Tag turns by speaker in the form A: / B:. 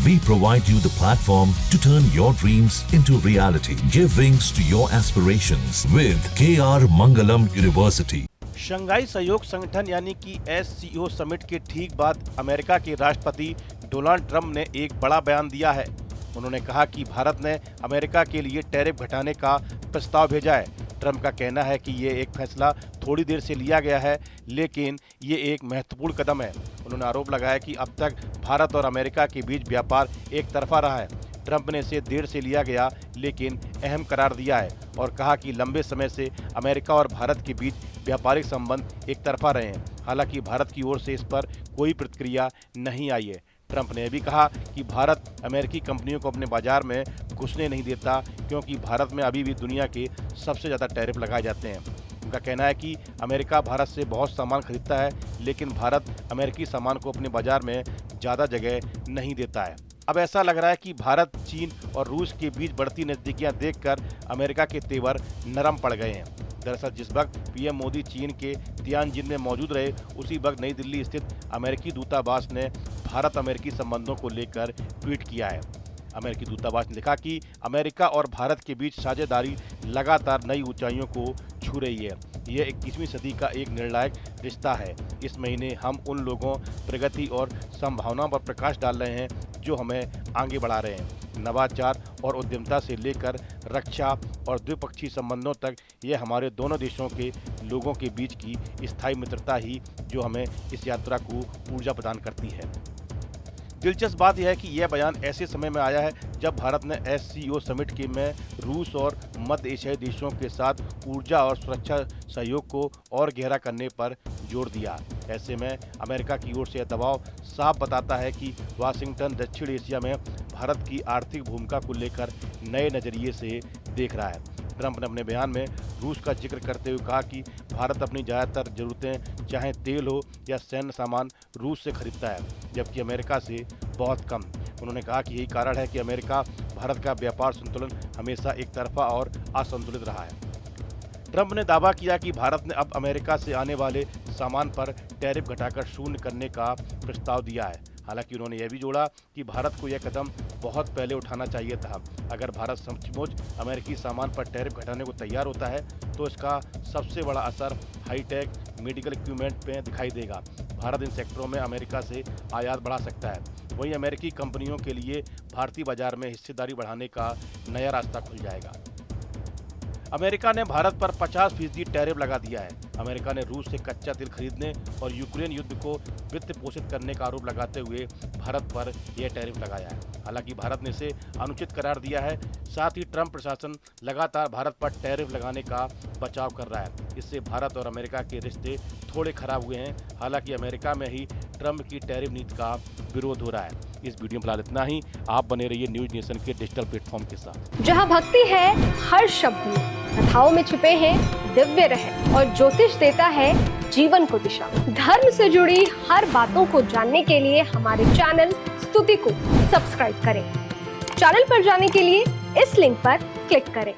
A: We provide you the platform to turn your dreams into reality. Give wings to your aspirations with KR Mangalam University.
B: Shanghai सहयोग संगठन यानी कि SCO summit के ठीक बाद America के राष्ट्रपति डोनाल्ड ट्रंप ने एक बड़ा बयान दिया है। उन्होंने कहा कि भारत ने अमेरिका के लिए टैरिफ घटाने का प्रस्ताव भेजा है। ट्रंप का कहना है कि ये एक फैसला थोड़ी देर से लिया गया है, लेकिन ये एक महत्वपूर्ण कदम है। उन्होंने आरोप लगाया कि अब तक भारत और अमेरिका के बीच व्यापार एक तरफा रहा है। ट्रंप ने इसे देर से लिया गया लेकिन अहम करार दिया है और कहा कि लंबे समय से अमेरिका और भारत के बीच व्यापारिक संबंध एक तरफा रहे हैं। हालांकि भारत की ओर से इस पर कोई प्रतिक्रिया नहीं आई है। ट्रंप ने भी कहा कि भारत अमेरिकी कंपनियों को अपने बाजार में घुसने नहीं देता, क्योंकि भारत में अभी भी दुनिया के सबसे ज़्यादा टैरिफ लगाए जाते हैं। उनका कहना है कि अमेरिका भारत से बहुत सामान खरीदता है, लेकिन भारत अमेरिकी सामान को अपने बाजार में ज़्यादा जगह नहीं देता है। अब ऐसा लग रहा है कि भारत, चीन और रूस के बीच बढ़ती नज़दीकियां देखकर अमेरिका के तेवर नरम पड़ गए हैं। दरअसल जिस वक्त पीएम मोदी चीन के तियानजिन में मौजूद रहे, उसी वक्त नई दिल्ली स्थित अमेरिकी दूतावास ने भारत अमेरिकी संबंधों को लेकर ट्वीट किया है। अमेरिकी दूतावास ने लिखा कि अमेरिका और भारत के बीच साझेदारी लगातार नई ऊंचाइयों को छू रही है। यह 21वीं सदी का एक निर्णायक रिश्ता है। इस महीने हम उन लोगों, प्रगति और संभावनाओं पर प्रकाश डाल रहे हैं जो हमें आगे बढ़ा रहे हैं। नवाचार और उद्यमिता से लेकर रक्षा और द्विपक्षीय संबंधों तक ये हमारे दोनों देशों के लोगों के बीच की स्थायी मित्रता ही जो हमें इस यात्रा को ऊर्जा प्रदान करती है। दिलचस्प बात यह है कि यह बयान ऐसे समय में आया है जब भारत ने SCO समिट के में रूस और मध्य एशियाई देशों के साथ ऊर्जा और सुरक्षा सहयोग को और गहरा करने पर जोर दिया। ऐसे में अमेरिका की ओर से यह दबाव साफ बताता है कि वाशिंगटन दक्षिण एशिया में भारत की आर्थिक भूमिका को लेकर नए नज़रिए से देख रहा है। ट्रंप ने अपने बयान में रूस का जिक्र करते हुए कहा कि भारत अपनी ज़्यादातर ज़रूरतें, चाहे तेल हो या सैन्य सामान, रूस से खरीदता है, जबकि अमेरिका से बहुत कम। उन्होंने कहा कि यही कारण है कि अमेरिका भारत का व्यापार संतुलन हमेशा एक तरफा और असंतुलित रहा है। ट्रंप ने दावा किया कि भारत ने अब अमेरिका से आने वाले सामान पर टैरिफ घटाकर शून्य करने का प्रस्ताव दिया है। हालांकि उन्होंने यह भी जोड़ा कि भारत को यह कदम बहुत पहले उठाना चाहिए था। अगर भारत सचमुच अमेरिकी सामान पर टैरिफ घटाने को तैयार होता है तो इसका सबसे बड़ा असर हाईटेक मेडिकल इक्विपमेंट पे दिखाई देगा। भारत इन सेक्टरों में अमेरिका से आयात बढ़ा सकता है। वहीं अमेरिकी कंपनियों के लिए भारतीय बाजार में हिस्सेदारी बढ़ाने का नया रास्ता खुल जाएगा। अमेरिका ने भारत पर 50% टैरिफ लगा दिया है। अमेरिका ने रूस से कच्चा तेल खरीदने और यूक्रेन युद्ध को वित्त पोषित करने का आरोप लगाते हुए भारत पर यह टैरिफ लगाया है। हालांकि भारत ने इसे अनुचित करार दिया है। साथ ही ट्रंप प्रशासन लगातार भारत पर टैरिफ लगाने का बचाव कर रहा है। इससे भारत और अमेरिका के रिश्ते थोड़े खराब हुए हैं। हालांकि अमेरिका में ही ट्रंप की टैरिफ नीति का विरोध हो रहा है। इस वीडियो में फिलहाल इतना ही। आप बने रहिए न्यूज नेशन के डिजिटल प्लेटफॉर्म के साथ।
C: जहां भक्ति है हर शब्द में, कथाओं में छुपे हैं दिव्य रहस्य और ज्योतिष देता है जीवन को दिशा। धर्म से जुड़ी हर बातों को जानने के लिए हमारे चैनल स्तुति को सब्सक्राइब करें। चैनल पर जाने के लिए इस लिंक पर क्लिक करें।